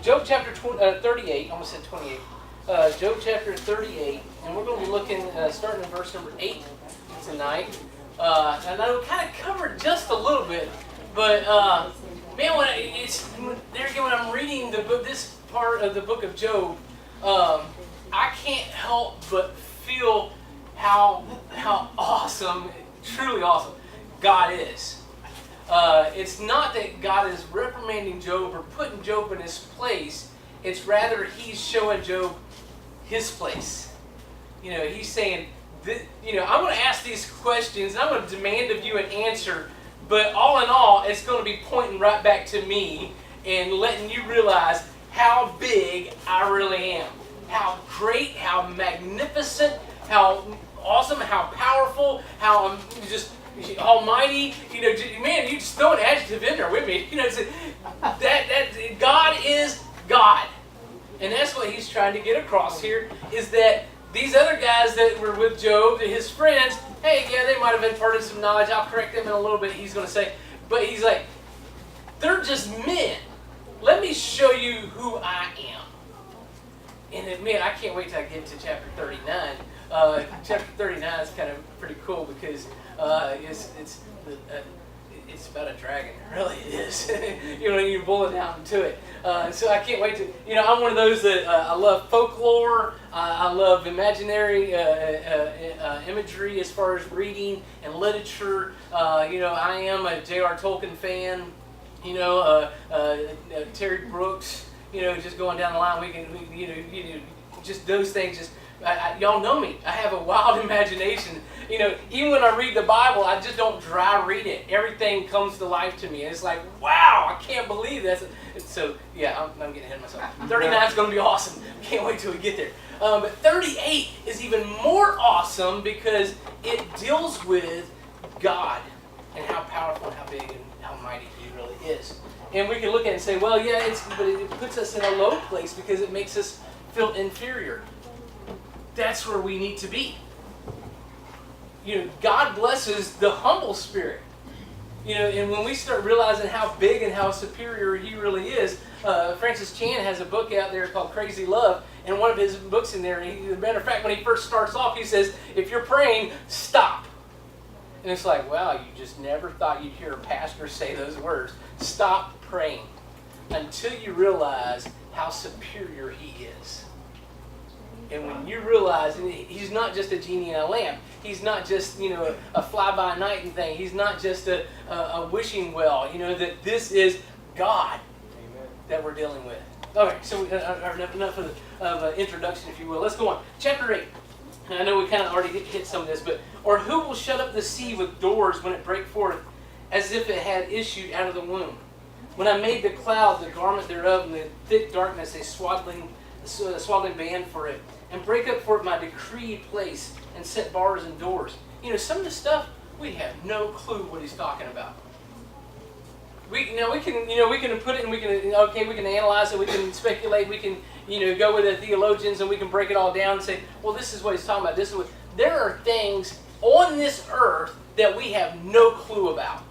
Job chapter 38, almost said 28. Job chapter 38, and we're going to be looking, starting in verse number 8 tonight. And I kind of covered just a little bit, but man, when I'm reading this part of the book of Job, I can't help but feel how awesome, truly awesome, God is. It's not that God is reprimanding Job or putting Job in his place. It's rather he's showing Job his place. He's saying, I'm going to ask these questions, and I'm going to demand of you an answer, but all in all, it's going to be pointing right back to me and letting you realize how big I really am. How great, how magnificent, how awesome, how powerful, how I'm just almighty. Man, you just throw an adjective in there with me. That God is God. And that's what he's trying to get across here, is that these other guys that were with Job, his friends, hey, yeah, they might have imparted some knowledge. I'll correct them in a little bit, he's going to say. But he's like, they're just men. Let me show you who I am. And man, I can't wait till I get to chapter 39. Chapter 39 is kind of pretty cool because it's about a dragon. Really, it is. You boil it down to it. So I can't wait to. I'm one of those that I love folklore. I love imaginary imagery as far as reading and literature. I am a J.R. Tolkien fan. Terry Brooks. Just going down the line, we can just those things. Just y'all know me. I have a wild imagination. Even when I read the Bible, I just don't dry read it. Everything comes to life to me. And it's like, wow, I can't believe that. So, yeah, I'm getting ahead of myself. 39 is going to be awesome. Can't wait till we get there. But 38 is even more awesome because it deals with God and how powerful and how big and how mighty He really is. And we can look at it and say, well, yeah, but it puts us in a low place because it makes us feel inferior. That's where we need to be. God blesses the humble spirit. And when we start realizing how big and how superior He really is, Francis Chan has a book out there called Crazy Love, and one of his books in there, as a matter of fact, when he first starts off, he says, if you're praying, stop. And it's like, wow, you just never thought you'd hear a pastor say those words. Stop praying until you realize how superior He is. And when you realize, and He's not just a genie in a lamp. He's not just, a fly-by-night thing. He's not just a wishing well. That this is God that we're dealing with. Okay, so enough of introduction, if you will. Let's go on. Chapter 8. And I know we kind of already hit some of this, but, or who will shut up the sea with doors when it break forth, as if it had issued out of the womb? When I made the cloud, the garment thereof, and the thick darkness, a swaddling band for it, and break up for it my decreed place, and set bars and doors. Some of the stuff, we have no clue what he's talking about. We can put it and we can analyze it, we can speculate, we can, go with the theologians and we can break it all down and say, well, this is what he's talking about. There are things on this earth that we have no clue about.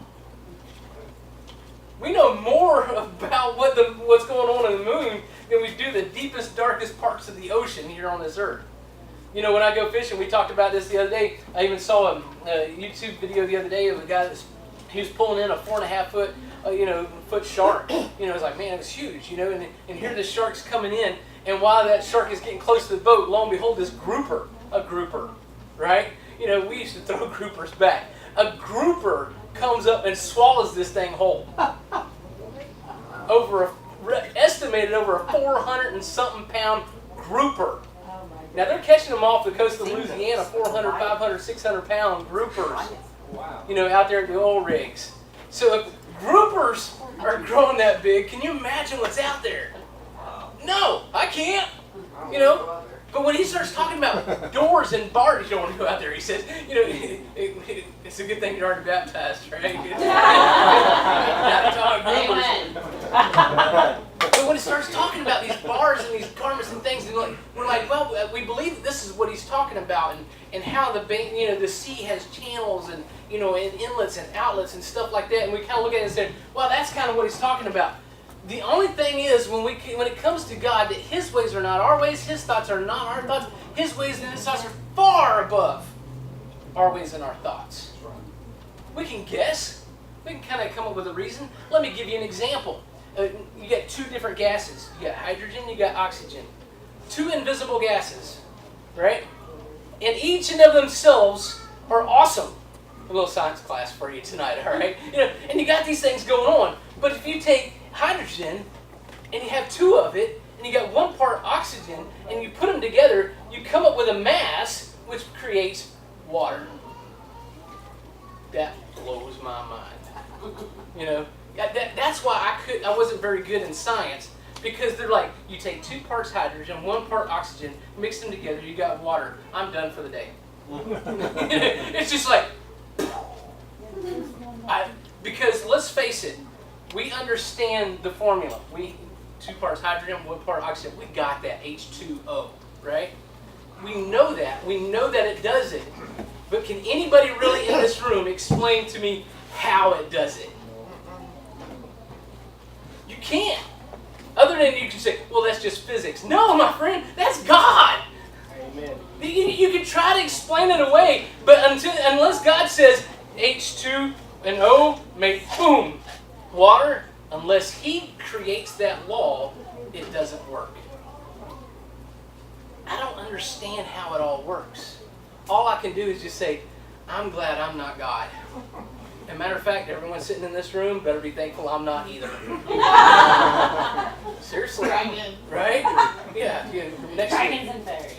We know more about what's going on in the moon than we do the deepest, darkest parts of the ocean here on this earth. When I go fishing, we talked about this the other day. I even saw a YouTube video the other day of a guy he was pulling in a 4.5 foot shark. It's like, man, it was huge, and here the shark's coming in, and while that shark is getting close to the boat, lo and behold, a grouper, right? We used to throw groupers back. A grouper comes up and swallows this thing whole. Estimated over a 400 and something pound grouper. Now they're catching them off the coast of Louisiana, 400, 500, 600 pound groupers. Wow. Out there at the oil rigs. So if groupers are growing that big, can you imagine what's out there? No, I can't. But when he starts talking about doors and bars, you don't want to go out there. He says, it's a good thing you're already baptized, right? But when he starts talking about these bars and these garments and things, and we're like, well, we believe this is what he's talking about, and how the sea has channels and and inlets and outlets and stuff like that. And we kind of look at it and say, well, that's kind of what he's talking about. The only thing is, when it comes to God, that His ways are not our ways, His thoughts are not our thoughts. His ways and His thoughts are far above our ways and our thoughts. We can guess. We can kind of come up with a reason. Let me give you an example. You got two different gases. You got hydrogen, you got oxygen. Two invisible gases, right? And each and of themselves are awesome. A little science class for you tonight, all right? And you got these things going on. But if you take hydrogen and you have two of it, and you got one part oxygen, and you put them together, you come up with a mass which creates water. That blows my mind. That's why I wasn't very good in science, because they're like, you take two parts hydrogen, one part oxygen, mix them together, you got water. I'm done for the day. It's just like, because let's face it, we understand the formula. Two parts hydrogen, one part oxygen. We got that, H2O, right? We know that. We know that it does it. But can anybody really in this room explain to me how it does it? You can't. Other than you can say, well, that's just physics. No, my friend, that's God. Amen. You can try to explain it away, but unless God says H2 and O make boom, water, unless He creates that law, it doesn't work. I don't understand how it all works. All I can do is just say, I'm glad I'm not God. As a matter of fact, everyone sitting in this room better be thankful I'm not either. Seriously. Dragon. Right? Yeah. Next Dragons and fairies.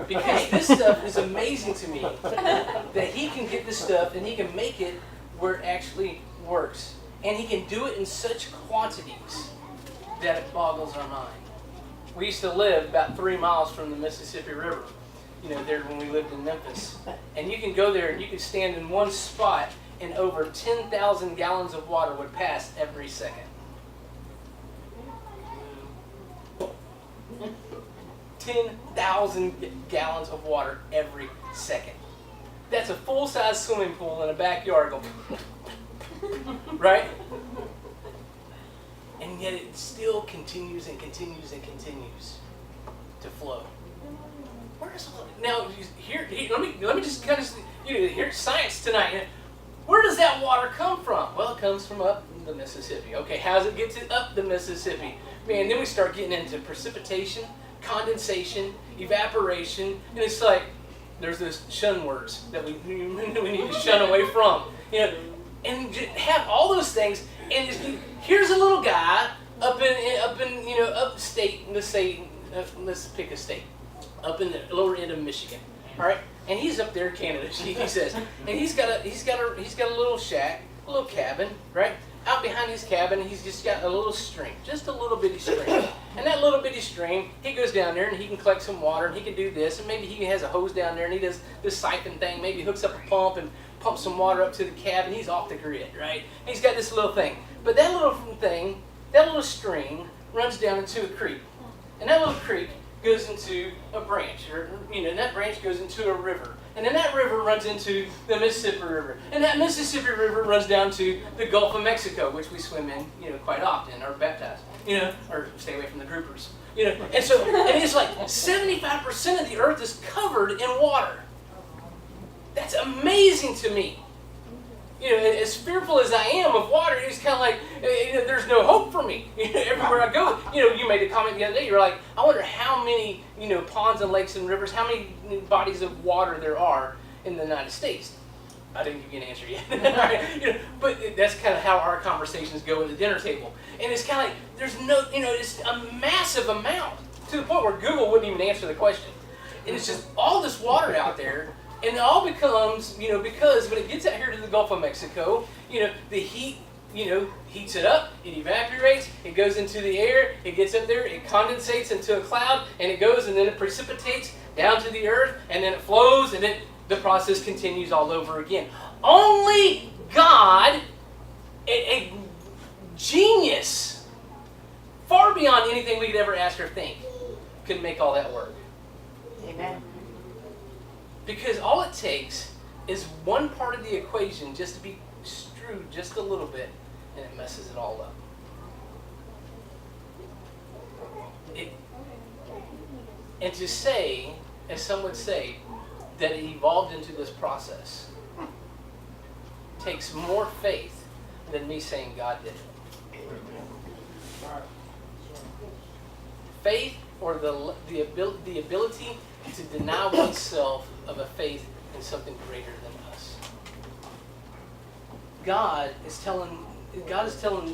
Because this stuff is amazing to me. That He can get this stuff and He can make it where it actually works. And He can do it in such quantities that it boggles our mind. We used to live about 3 miles from the Mississippi River. There when we lived in Memphis. And you can go there and you can stand in one spot and over 10,000 gallons of water would pass every second. 10,000 gallons of water every second. That's a full-size swimming pool in a backyard. Right? And yet it still continues and continues and continues to flow. Now, here, let me just kind of, here's science tonight. Where does that water come from? Well, it comes from up the Mississippi. Okay, how does it get to up the Mississippi? Man, then we start getting into precipitation, condensation, evaporation, and it's like, there's those shun words that we need to shun away from. And have all those things, and here's a little guy up in upstate, let's pick a state. Up in the lower end of Michigan, all right, and he's up there in Canada. He says, and he's got a little shack, a little cabin, right? Out behind his cabin, he's just got a little stream, just a little bitty stream, and that little bitty stream, he goes down there and he can collect some water, and he can do this, and maybe he has a hose down there, and he does this siphon thing. Maybe he hooks up a pump and pumps some water up to the cabin. He's off the grid, right? And he's got this little thing, but that little thing, that little stream runs down into a creek, and that little creek goes into a branch, and that branch goes into a river. And then that river runs into the Mississippi River. And that Mississippi River runs down to the Gulf of Mexico, which we swim in, quite often, or baptize, or stay away from the groupers. And so, and it's like 75% of the earth is covered in water. That's amazing to me. As fearful as I am of water, it's kind of like, there's no hope for me. Everywhere I go, you made a comment the other day. You're like, I wonder how many, ponds and lakes and rivers, how many bodies of water there are in the United States. I didn't give you an answer yet. But that's kind of how our conversations go at the dinner table. And it's kind of like, there's no, it's a massive amount to the point where Google wouldn't even answer the question. And it's just all this water out there. And it all becomes, because when it gets out here to the Gulf of Mexico, the heat, heats it up, it evaporates, it goes into the air, it gets up there, it condensates into a cloud, and it goes, and then it precipitates down to the earth, and then it flows, and then the process continues all over again. Only God, a genius, far beyond anything we could ever ask or think, could make all that work. Amen. Because all it takes is one part of the equation just to be screwed just a little bit, and it messes it all up. It, and to say, as some would say, that it evolved into this process takes more faith than me saying God did it. Faith, or the ability to deny oneself of a faith in something greater than us. God is telling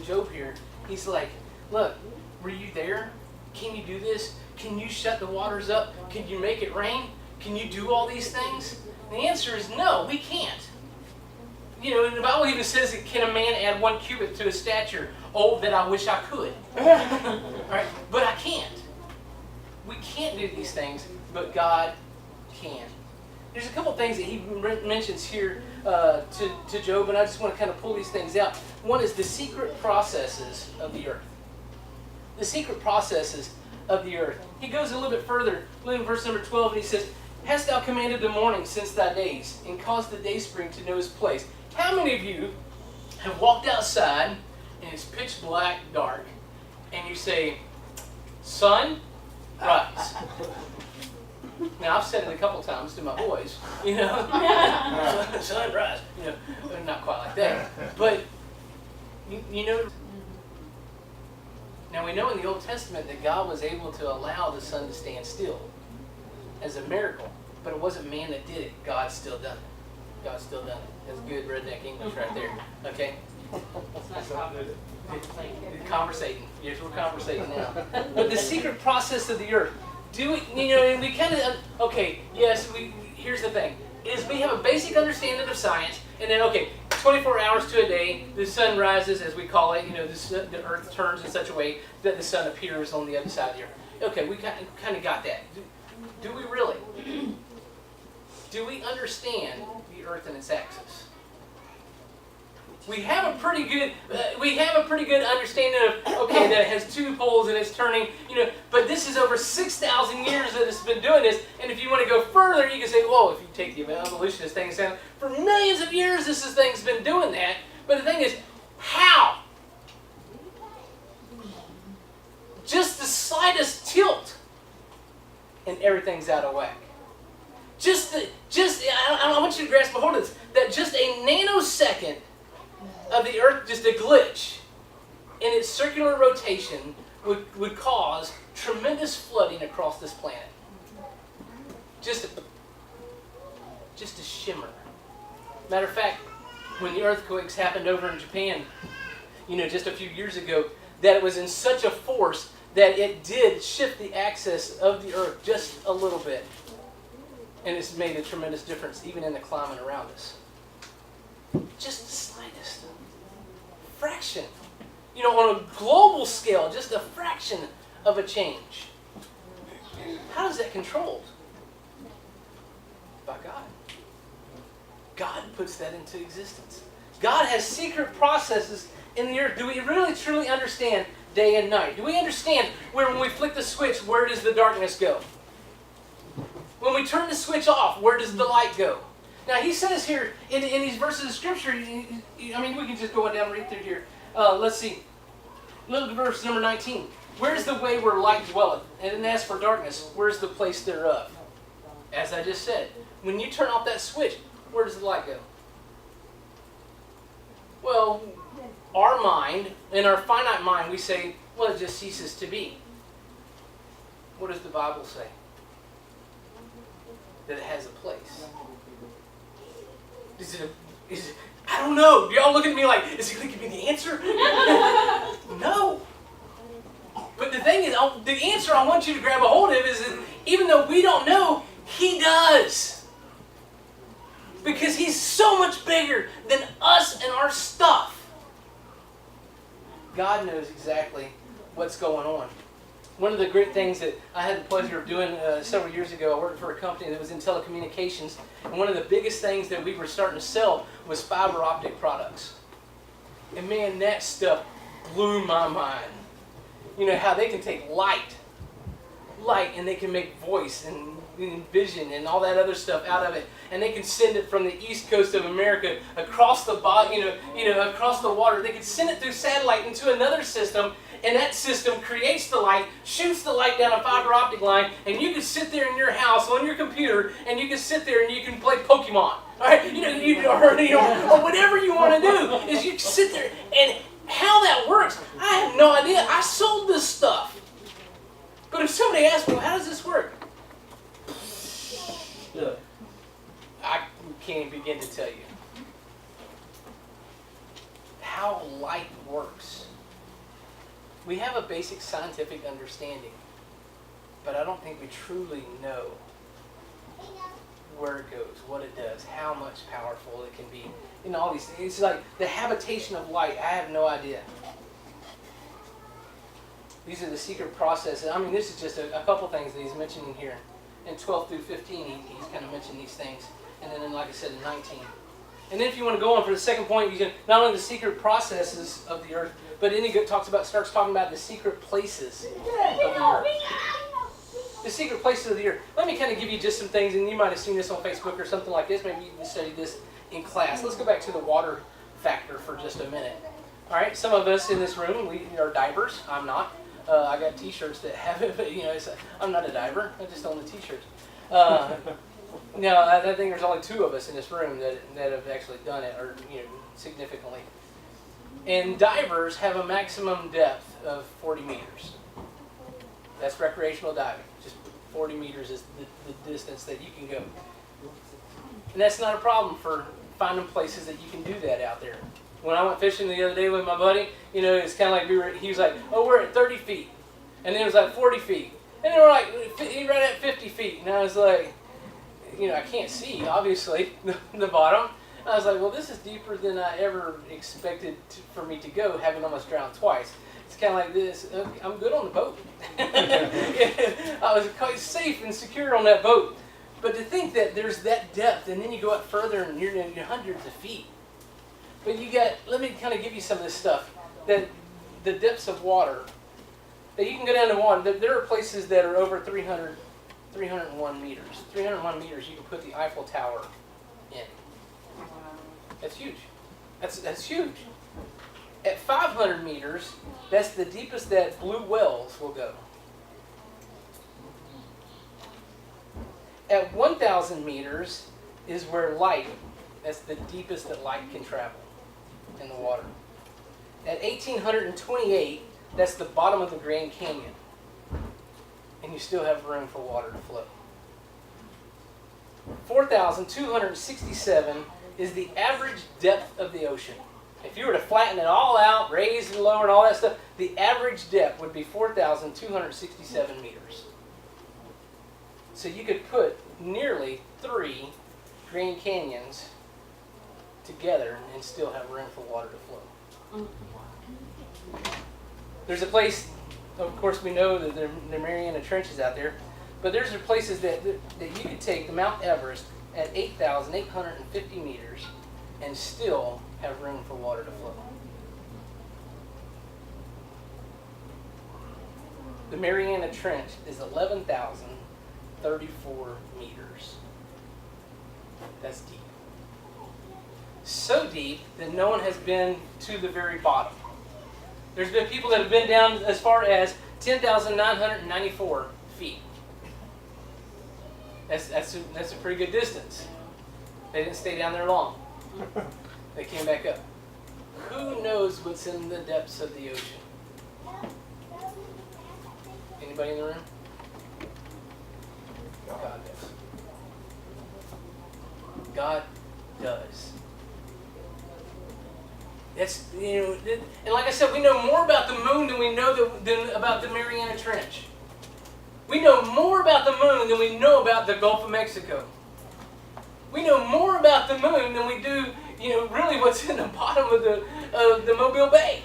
Job here, he's like, look, were you there? Can you do this? Can you shut the waters up? Can you make it rain? Can you do all these things? And the answer is no, we can't. You know, and the Bible even says, can a man add 1 cubit to his stature? Oh, that I wish I could. Right? But I can't. We can't do these things, but God can. There's a couple things that he mentions here to Job, and I just want to kind of pull these things out. One is the secret processes of the earth. The secret processes of the earth. He goes a little bit further, look in verse number 12, and he says, hast thou commanded the morning since thy days, and caused the dayspring to know his place? How many of you have walked outside, and it's pitch black, dark, and you say, sun, rise? Now, I've said it a couple times to my boys, you know, sunrise, you know, not quite like that. But, you know, now we know in the Old Testament that God was able to allow the sun to stand still as a miracle, but it wasn't man that did it. God still done it. God still done it. That's good redneck English right there. Okay? That's not Conversating. Yes, we're conversating now. But the secret process of the earth. Do we, you know, and we kind of, okay, yes, here's the thing, is we have a basic understanding of science, and then, okay, 24 hours to a day, the sun rises, as we call it, you know, the earth turns in such a way that the sun appears on the other side of the earth. Okay, we kind of got that. Do we really? Do we understand the earth and its axis? We have a pretty good understanding of, okay, that it has 2 poles and it's turning, you know, but this is over 6,000 years that it's been doing this, and if you want to go further, you can say, whoa, if you take the evolutionist thing and say, for millions of years this thing's been doing that, but the thing is, how? Just the slightest tilt, and everything's out of whack. I want you to grasp a hold of this, that just a nanosecond of the earth, just a glitch in its circular rotation would cause tremendous flooding across this planet. Just a shimmer. Matter of fact, when the earthquakes happened over in Japan, you know, just a few years ago, that it was in such a force that it did shift the axis of the earth just a little bit. And it's made a tremendous difference even in the climate around us. Just the slightest fraction. You know, on a global scale, just a fraction of a change. How is that controlled? By God. God puts that into existence. God has secret processes in the earth. Do we really truly understand day and night? Do we understand when we flick the switch, where does the darkness go? When we turn the switch off, where does the light go? Now, he says here, in these verses of Scripture, I mean, we can just go on down and read through here. Let's see. Look at verse number 19. Where's the way where light dwelleth? And as for darkness, where's the place thereof? As I just said, when you turn off that switch, where does the light go? Well, our mind, in our finite mind, we say, well, it just ceases to be. What does the Bible say? That it has a place. I don't know. Y'all look at me like, is he going to give me the answer? No. But the thing is, the answer I want you to grab a hold of is that even though we don't know, he does. Because he's so much bigger than us and our stuff. God knows exactly what's going on. One of the great things that I had the pleasure of doing several years ago, I worked for a company that was in telecommunications, and one of the biggest things that we were starting to sell was fiber optic products. And man, that stuff blew my mind. You know, how they can take light light, and they can make voice and vision and all that other stuff out of it, and they can send it from the east coast of America across the across the water. They can send it through satellite into another system, and that system creates the light, shoots the light down a fiber optic line, and you can sit there in your house on your computer, and you can sit there and you can play Pokemon. All right, or whatever you want to do is you sit there, and how that works, I have no idea. I sold this stuff, but if somebody asks me, well, how does this work? Look, I can't begin to tell you how light works. We have a basic scientific understanding, but I don't think we truly know where it goes, what it does, how much powerful it can be, all these things. It's like the habitation of light. I have no idea. These are the secret processes. I mean, this is just a couple things that he's mentioning here. In 12 through 15, he's kind of mentioned these things. And then, like I said, in 19. And then if you want to go on for the second point, you can not only the secret processes of the earth, but then he starts talking about the secret places of the earth. The secret places of the earth. Let me kind of give you just some things, and you might have seen this on Facebook or something like this. Maybe you can study this in class. Let's go back to the water factor for just a minute. All right, some of us in this room, we are divers. I'm not. I got T-shirts that have it, but I'm not a diver. I just own the T-shirts. No, I think there's only 2 of us in this room that have actually done it, or significantly. And divers have a maximum depth of 40 meters. That's recreational diving. Just 40 meters is the distance that you can go. And that's not a problem for finding places that you can do that out there. When I went fishing the other day with my buddy, it's kind of like he was like, oh, we're at 30 feet. And then it was like 40 feet. And then we're like, right at 50 feet. And I was like, I can't see, obviously, the bottom. And I was like, well, this is deeper than I ever expected for me to go, having almost drowned twice. It's kind of like this. I'm good on the boat. I was quite safe and secure on that boat. But to think that there's that depth, and then you go up further and you're hundreds of feet. But let me kind of give you some of this stuff. That the depths of water, that you can go down to water. There are places that are over 301 meters. 301 meters, you can put the Eiffel Tower in. That's huge. That's huge. At 500 meters, that's the deepest that blue whales will go. At 1,000 meters is where light, that's the deepest that light can travel in the water. At 1,828, that's the bottom of the Grand Canyon. And you still have room for water to flow. 4,267 is the average depth of the ocean. If you were to flatten it all out, raise and lower and all that stuff, the average depth would be 4,267 meters. So you could put nearly 3 Grand Canyons together and still have room for water to flow. There's a place, of course we know that the Mariana Trench is out there, but there's places that you could take the Mount Everest at 8,850 meters and still have room for water to flow. The Mariana Trench is 11,034 meters. That's deep. So deep that no one has been to the very bottom. There's been people that have been down as far as 10,994 feet. That's a pretty good distance. They didn't stay down there long. They came back up. Who knows what's in the depths of the ocean? Anybody in the room? God does. God does. That's, and like I said, we know more about the moon than we know than about the Mariana Trench. We know more about the moon than we know about the Gulf of Mexico. We know more about the moon than we do, really what's in the bottom of the Mobile Bay.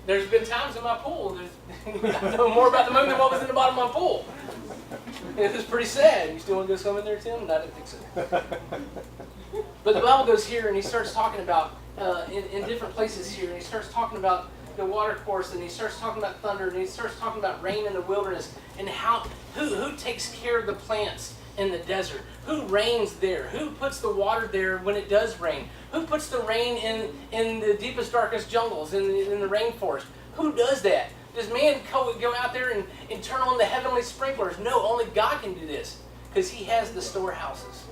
There's been times in my pool, I know more about the moon than what was in the bottom of my pool. It was pretty sad. You still want to go swim in there, Tim? No, I didn't think so. But the Bible goes here and he starts talking about, in different places here, and he starts talking about the water course, and he starts talking about thunder, and he starts talking about rain in the wilderness, and who takes care of the plants in the desert? Who rains there? Who puts the water there when it does rain? Who puts the rain in the deepest, darkest jungles, in the rainforest? Who does that? Does man go out there and turn on the heavenly sprinklers? No, only God can do this, because he has the storehouses.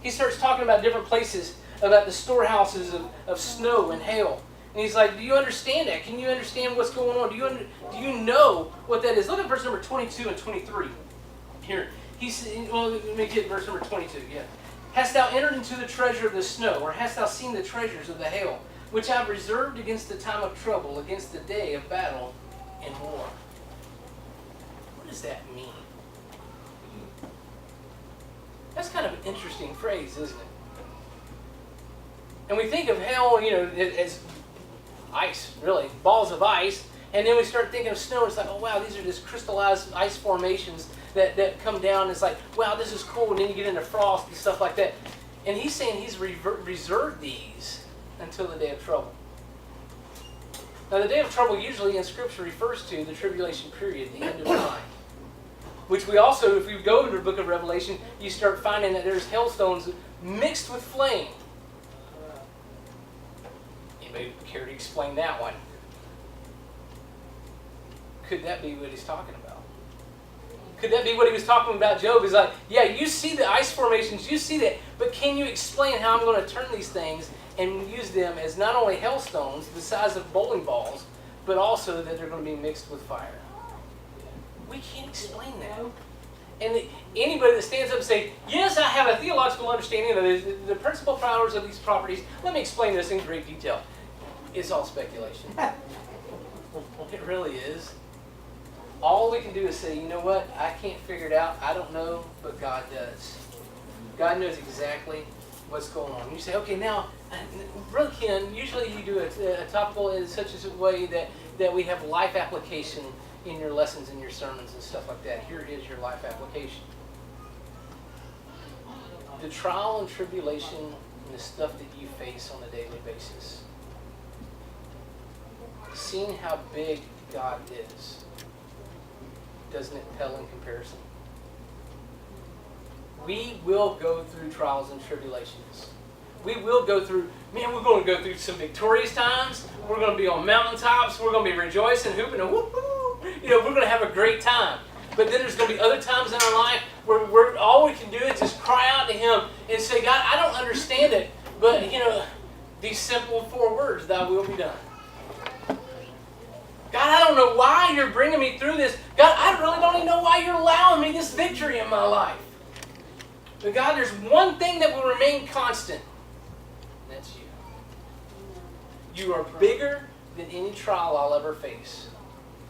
He starts talking about different places, about the storehouses of snow and hail. And he's like, do you understand that? Can you understand what's going on? Do you know what that is? Look at verse number 22 and 23. Here, let me get verse number 22, yeah. Hast thou entered into the treasure of the snow, or hast thou seen the treasures of the hail, which I have reserved against the time of trouble, against the day of battle and war? What does that mean? That's kind of an interesting phrase, isn't it? And we think of hail, as ice, really, balls of ice. And then we start thinking of snow. It's like, oh, wow, these are just crystallized ice formations that come down. It's like, wow, this is cool. And then you get into frost and stuff like that. And he's saying he's reserved these until the day of trouble. Now, the day of trouble usually in Scripture refers to the tribulation period, the end of time. Which we also, if you go to the book of Revelation, you start finding that there's hailstones mixed with flame. Anybody care to explain that one? Could that be what he's talking about? Could that be what he was talking about, Job? He's like, yeah, you see the ice formations, you see that, but can you explain how I'm going to turn these things and use them as not only hailstones, the size of bowling balls, but also that they're going to be mixed with fire? We can't explain that. And anybody that stands up and says, yes, I have a theological understanding of the principal powers of these properties, let me explain this in great detail. It's all speculation. It really is. All we can do is say, you know what? I can't figure it out. I don't know, but God does. God knows exactly what's going on. You say, okay, now, Brother Ken, usually you do a topical in such a way that we have life application in your lessons and your sermons and stuff like that. Here is your life application. The trial and tribulation and the stuff that you face on a daily basis. Seeing how big God is, doesn't it pale in comparison? We will go through trials and tribulations. We will go through, we're going to go through some victorious times. We're going to be on mountaintops. We're going to be rejoicing, hooping, and whoop-hoo. We're going to have a great time. But then there's going to be other times in our life where all we can do is just cry out to Him and say, God, I don't understand it, but, these simple 4 words, thy will be done. God, I don't know why you're bringing me through this. God, I really don't even know why you're allowing me this victory in my life. But God, there's one thing that will remain constant. And that's you. You are bigger than any trial I'll ever face.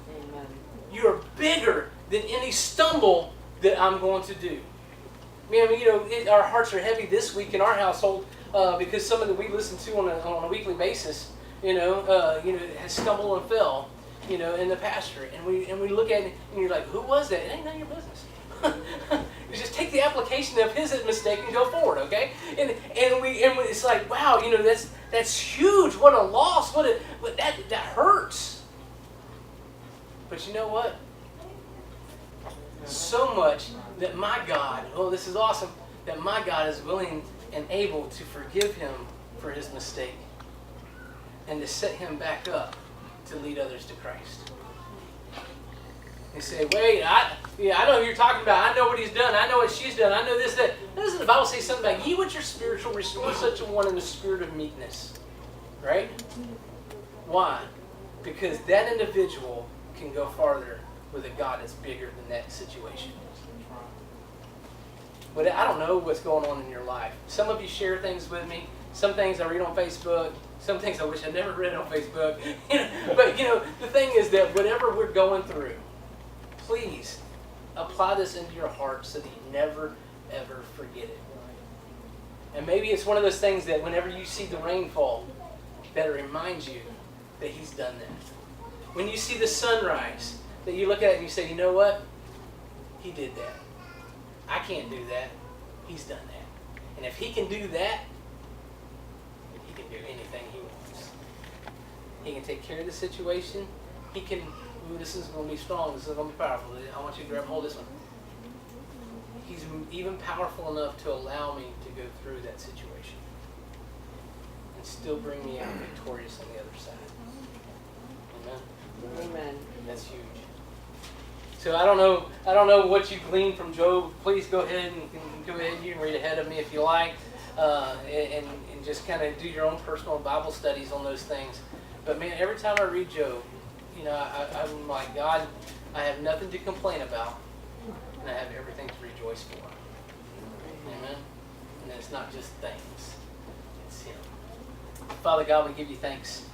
Amen. You are bigger than any stumble that I'm going to do. Our hearts are heavy this week in our household because some of that we listen to on a weekly basis, has stumbled and fell. In the pastor, and we look at it, and you're like, who was that? It ain't none of your business. You just take the application of his mistake and go forward, okay? And it's like, wow, that's huge. What a loss. But that hurts. But you know what? So much that my God, this is awesome, that my God is willing and able to forgive him for his mistake and to set him back up to lead others to Christ. You say, wait, I know who you're talking about. I know what he's done. I know what she's done. I know this, that. Doesn't the Bible say something about, ye which are spiritual, restore such a one in the spirit of meekness? Right? Why? Because that individual can go farther with a God that's bigger than that situation. But I don't know what's going on in your life. Some of you share things with me. Some things I read on Facebook. Some things I wish I never read on Facebook. But the thing is that whatever we're going through, please apply this into your heart so that you never, ever forget it. And maybe it's one of those things that whenever you see the rain fall, that it reminds you that He's done that. When you see the sunrise, that you look at it and you say, you know what? He did that. I can't do that. He's done that. And if He can do that, He can do anything He wants. He can take care of the situation. He can, ooh, this is going to be strong. This is going to be powerful. I want you to grab hold of this one. He's even powerful enough to allow me to go through that situation and still bring me out victorious on the other side. Amen. Amen. That's huge. So I don't know what you gleaned from Job. Please go ahead and go ahead. You can read ahead of me if you like, and just kind of do your own personal Bible studies on those things. But man, every time I read Job, I'm like, God, I have nothing to complain about, and I have everything to rejoice for. Amen. And it's not just things; it's Him. Father God, we give you thanks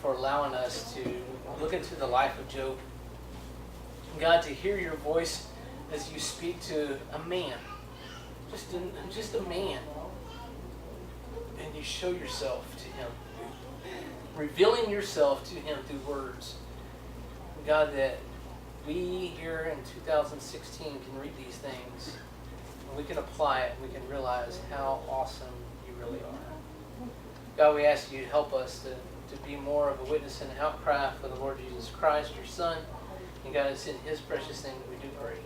for allowing us to look into the life of Job. God, to hear your voice as you speak to a man, just a man, and you show yourself to him, revealing yourself to him through words. God, that we here in 2016 can read these things, and we can apply it, and we can realize how awesome you really are. God, we ask you to help us to be more of a witness and outcry for the Lord Jesus Christ, your Son. And God, it's in His precious name that we do pray.